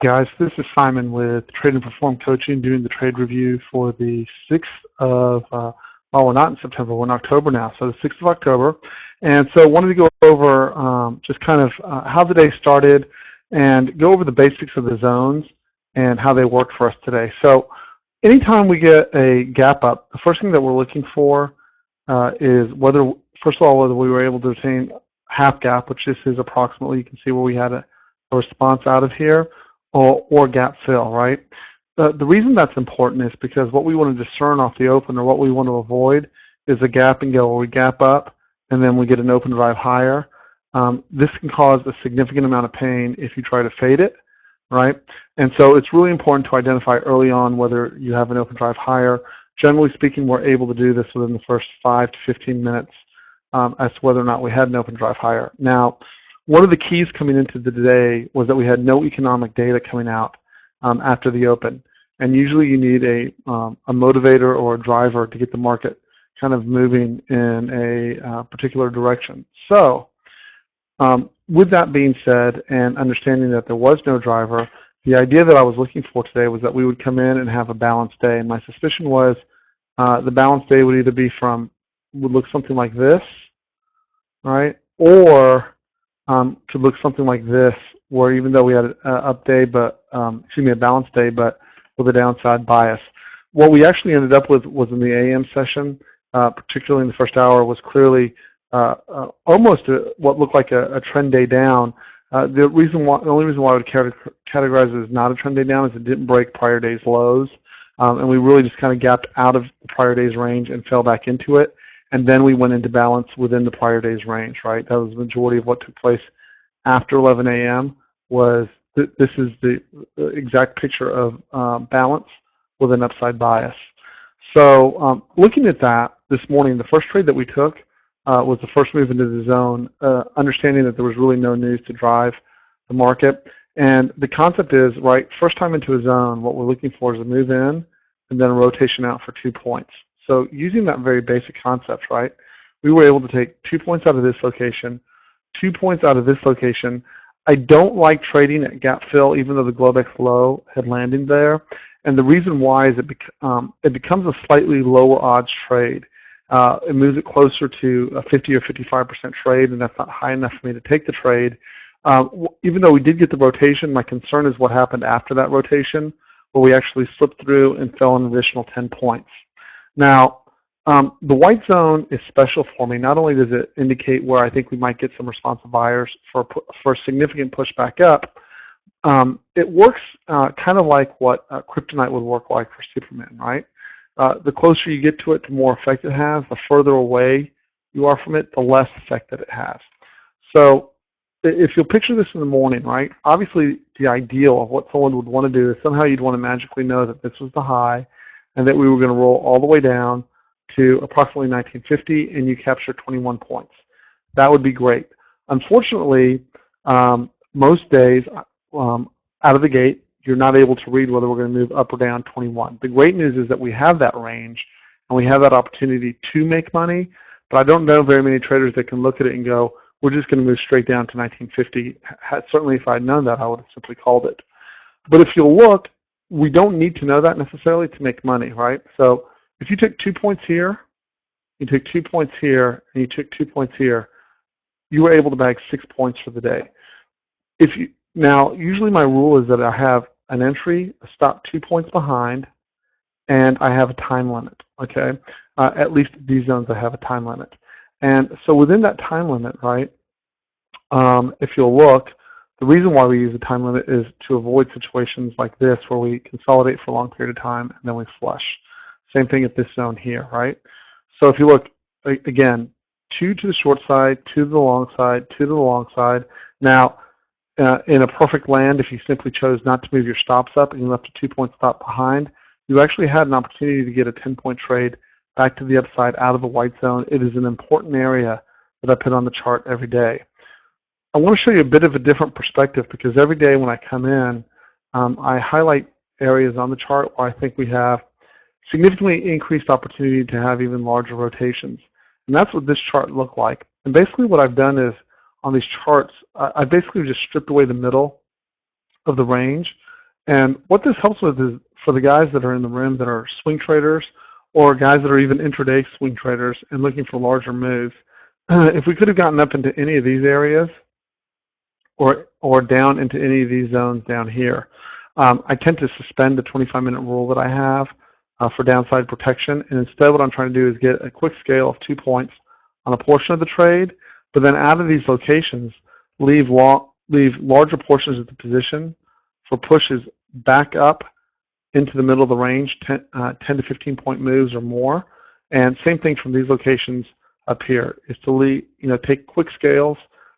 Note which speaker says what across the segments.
Speaker 1: Guys, this is Simon with Trade and Perform Coaching, doing the trade review for the 6th of, well, we're not in September, we're in October now, so the 6th of October. And so I wanted to go over just kind of how the day started and go over the basics of the zones and how they work for us today. So anytime we get a gap up, the first thing that we're looking for is whether, first of all, whether we were able to obtain half gap, which this is approximately, you can see where we had a response out of here, or gap fill, right? The reason that's important is because what we want to discern off the open, or what we want to avoid, is a gap and go where we gap up and then we get an open drive higher. This can cause a significant amount of pain if you try to fade it, right? And so it's really important to identify early on whether you have an open drive higher. Generally speaking, we're able to do this within the first 5 to 15 minutes as to whether or not we had an open drive higher. Now, one of the keys coming into the day was that we had no economic data coming out after the open. And usually you need a motivator or a driver to get the market kind of moving in a particular direction. So with that being said, and understanding that there was no driver, the idea that I was looking for today was that we would come in and have a balanced day. And my suspicion was the balanced day would either be would look something like this, right? Or could look something like this, where even though we had an up day, but excuse me, a balanced day, but with a downside bias. What we actually ended up with was in the AM session, particularly in the first hour, was clearly almost what looked like a trend day down. The only reason why I would categorize it as not a trend day down is it didn't break prior day's lows, and we really just kind of gapped out of the prior day's range and fell back into it. And then we went into balance within the prior day's range, right? That was the majority of what took place after 11 a.m. was this is the exact picture of balance with an upside bias. So looking at that this morning, the first trade that we took was the first move into the zone, understanding that there was really no news to drive the market. And the concept is, right, first time into a zone, what we're looking for is a move in and then a rotation out for 2 points. So using that very basic concept, right, we were able to take 2 points out of this location, 2 points out of this location. I don't like trading at gap fill, even though the Globex low had landed there. And the reason why is it becomes a slightly lower odds trade. It moves it closer to a 50 or 55% trade, and that's not high enough for me to take the trade. Even though we did get the rotation, my concern is what happened after that rotation, where we actually slipped through and fell an additional 10 points. Now, the white zone is special for me. Not only does it indicate where I think we might get some responsive buyers for a significant push back up, it works kind of like what kryptonite would work like for Superman, right? The closer you get to it, the more effect it has. The further away you are from it, the less effect that it has. So if you'll picture this in the morning, right, obviously the ideal of what someone would want to do is somehow you'd want to magically know that this was the high and that we were going to roll all the way down to approximately 1950 and you capture 21 points. That would be great. Unfortunately, most days out of the gate, you're not able to read whether we're going to move up or down 21. The great news is that we have that range and we have that opportunity to make money, but I don't know very many traders that can look at it and go, we're just going to move straight down to 1950. Certainly if I'd known that, I would have simply called it. But if you'll look, we don't need to know that necessarily to make money, right? So if you took 2 points here, you took 2 points here, and you took 2 points here, you were able to bag 6 points for the day. Now, usually my rule is that I have an entry, a stop 2 points behind, and I have a time limit, okay? At least in these zones I have a time limit. And so within that time limit, right, if you'll look, the reason why we use a time limit is to avoid situations like this where we consolidate for a long period of time and then we flush. Same thing at this zone here, right? So if you look, again, 2 to the short side, 2 to the long side, 2 to the long side. Now, in a perfect land, if you simply chose not to move your stops up and you left a 2 point stop behind, you actually had an opportunity to get a 10-point trade back to the upside out of the white zone. It is an important area that I put on the chart every day. I want to show you a bit of a different perspective because every day when I come in, I highlight areas on the chart where I think we have significantly increased opportunity to have even larger rotations. And that's what this chart looked like. And basically what I've done is on these charts, I basically just stripped away the middle of the range. And what this helps with is for the guys that are in the room that are swing traders or guys that are even intraday swing traders and looking for larger moves, if we could have gotten up into any of these areas or down into any of these zones down here, I tend to suspend the 25-minute rule that I have for downside protection. And instead what I'm trying to do is get a quick scale of 2 points on a portion of the trade, but then out of these locations, leave larger portions of the position for pushes back up into the middle of the range, 10 to 15 point moves or more. And same thing from these locations up here, is to take quick scales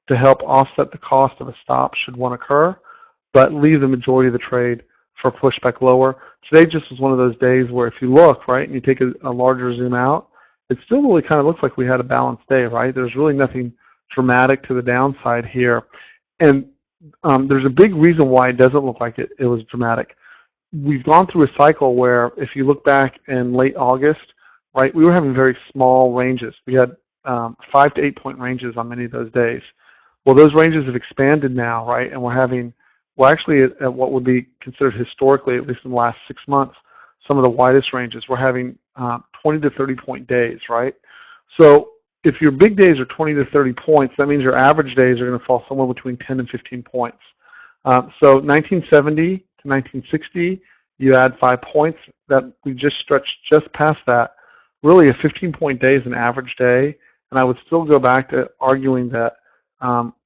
Speaker 1: to help offset the cost of a stop should one occur, but leave the majority of the trade for push back lower. Today just was one of those days where if you look, right, and you take a larger zoom out, it still really kind of looks like we had a balanced day, right? There's really nothing dramatic to the downside here. And there's a big reason why it doesn't look like it was dramatic. We've gone through a cycle where if you look back in late August, right, we were having very small ranges. We had 5 to 8 point ranges on many of those days. Well, those ranges have expanded now, right, and we're actually at what would be considered historically, at least in the last 6 months, some of the widest ranges. We're having 20 to 30 point days, right? So if your big days are 20 to 30 points, that means your average days are going to fall somewhere between 10 and 15 points. So 1970 to 1960, you add 5 points. That we just stretched just past that. Really, a 15-point day is an average day, and I would still go back to arguing that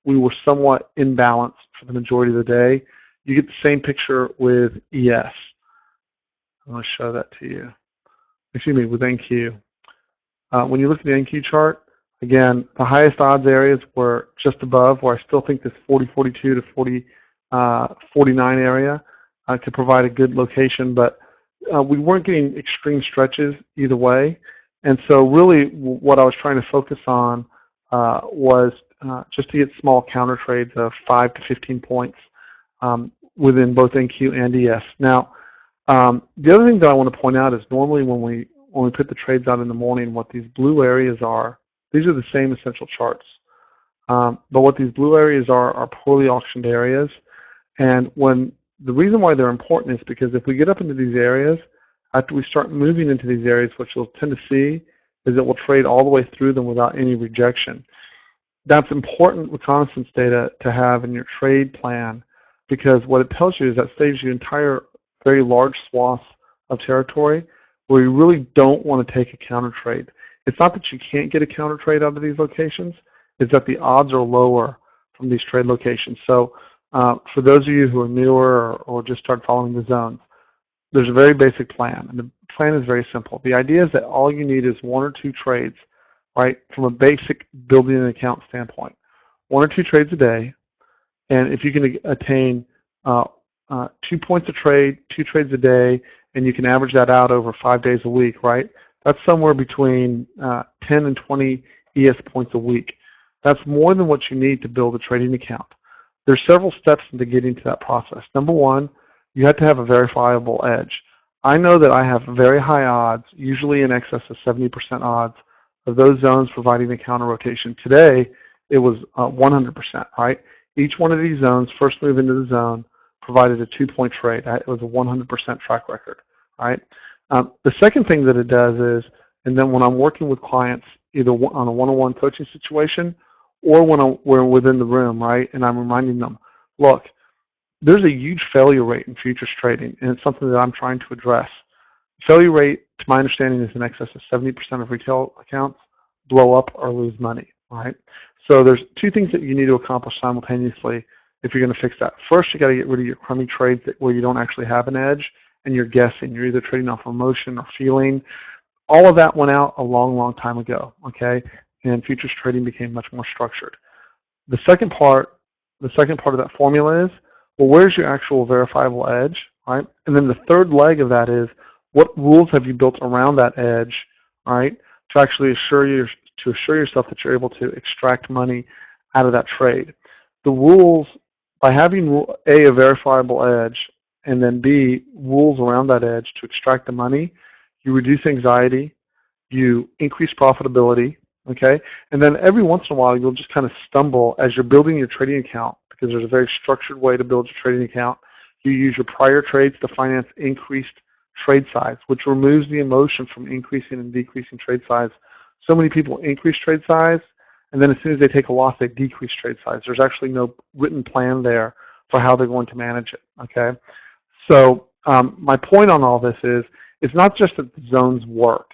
Speaker 1: we were somewhat imbalanced for the majority of the day. You get the same picture with ES. I'm going to show that to you. Excuse me, with NQ. When you look at the NQ chart, again, the highest odds areas were just above, where I still think this 40-42 to 40-49 area could provide a good location, but we weren't getting extreme stretches either way. And so really what I was trying to focus on was just to get small counter trades of 5 to 15 points within both NQ and ES. Now, the other thing that I want to point out is normally when we put the trades out in the morning, what these blue areas are, these are the same essential charts. But what these blue areas are poorly auctioned areas. And the reason why they're important is because if we get up into these areas, after we start moving into these areas, what you'll tend to see is that we'll trade all the way through them without any rejection. That's important reconnaissance data to have in your trade plan, because what it tells you is that saves you entire very large swaths of territory where you really don't want to take a counter trade. It's not that you can't get a counter trade out of these locations, it's that the odds are lower from these trade locations. So for those of you who are newer or just start following the zones, there's a very basic plan, and the plan is very simple. The idea is that all you need is 1 or 2 trades, right, from a basic building an account standpoint. 1 or 2 trades a day, and if you can attain 2 points a trade, 2 trades a day, and you can average that out over 5 days a week, right, that's somewhere between 10 and 20 ES points a week. That's more than what you need to build a trading account. There's several steps into getting to that process. Number 1, you have to have a verifiable edge. I know that I have very high odds, usually in excess of 70% odds, of those zones providing a counter rotation. Today, it was 100%, right? Each one of these zones, first move into the zone, provided a 2-point trade. It was a 100% track record, right? The second thing that it does is, and then when I'm working with clients, either on a one-on-one coaching situation or when we're within the room, right, and I'm reminding them, look, there's a huge failure rate in futures trading, and it's something that I'm trying to address. Failure rate, to my understanding, is in excess of 70% of retail accounts blow up or lose money, right? So there's 2 things that you need to accomplish simultaneously if you're going to fix that. First, you got to get rid of your crummy trades where you don't actually have an edge and you're guessing. You're either trading off emotion or feeling. All of that went out a long, long time ago, okay? And futures trading became much more structured. The second part of that formula is, well, where's your actual verifiable edge, right? And then the third leg of that is, what rules have you built around that edge, right, to actually assure yourself that you're able to extract money out of that trade. The rules, by having A, a verifiable edge, and then B, rules around that edge to extract the money, you reduce anxiety, you increase profitability, okay? And then every once in a while, you'll just kind of stumble as you're building your trading account, because there's a very structured way to build your trading account. You use your prior trades to finance increased trade size, which removes the emotion from increasing and decreasing trade size. So many people increase trade size, and then as soon as they take a loss, they decrease trade size. There's actually no written plan there for how they're going to manage it, okay? So my point on all this is, it's not just that the zones work.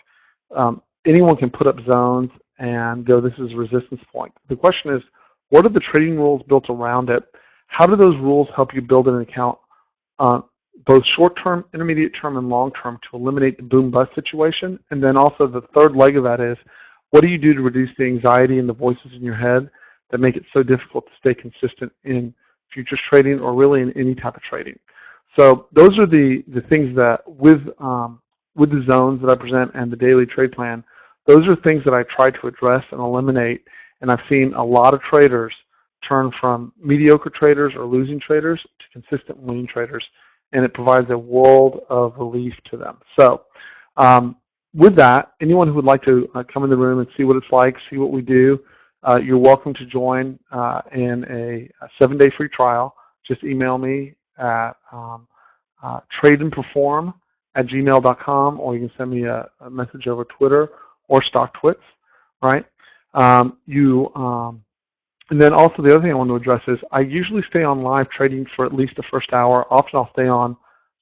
Speaker 1: Anyone can put up zones and go, this is a resistance point. The question is, what are the trading rules built around it? How do those rules help you build an account, both short-term, intermediate-term, and long-term, to eliminate the boom-bust situation? And then also the third leg of that is, what do you do to reduce the anxiety and the voices in your head that make it so difficult to stay consistent in futures trading, or really in any type of trading? So those are the things that, with the zones that I present and the daily trade plan, those are things that I try to address and eliminate. And I've seen a lot of traders turn from mediocre traders or losing traders to consistent winning traders, and it provides a world of relief to them. So with that, anyone who would like to come in the room and see what it's like, see what we do, you're welcome to join in a 7-day free trial. Just email me at tradeandperform@gmail.com, or you can send me a message over Twitter or StockTwits, right? And then also the other thing I want to address is, I usually stay on live trading for at least the first hour. Often I'll stay on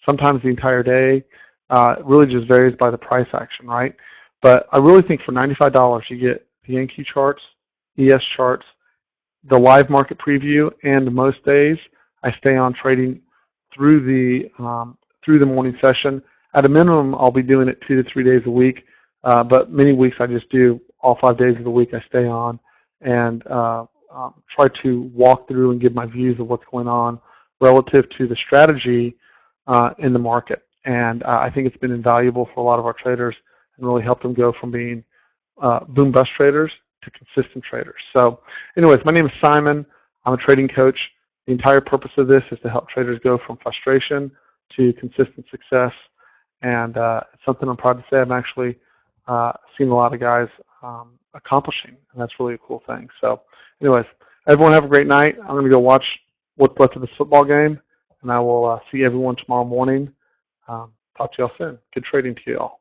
Speaker 1: sometimes the entire day. It really just varies by the price action, right? But I really think for $95 you get the NQ charts, ES charts, the live market preview, and most days I stay on trading through the morning session. At a minimum, I'll be doing it 2 to 3 days a week, but many weeks I just do all 5 days of the week. I stay on and try to walk through and give my views of what's going on relative to the strategy in the market. And I think it's been invaluable for a lot of our traders and really helped them go from being boom-bust traders to consistent traders. So anyways, my name is Simon. I'm a trading coach. The entire purpose of this is to help traders go from frustration to consistent success. And it's something I'm proud to say I've actually seen a lot of guys accomplishing, and that's really a cool thing. So anyways, everyone have a great night. I'm going to go watch what's left of this football game, and I will see everyone tomorrow morning. Talk to y'all soon. Good trading to you all.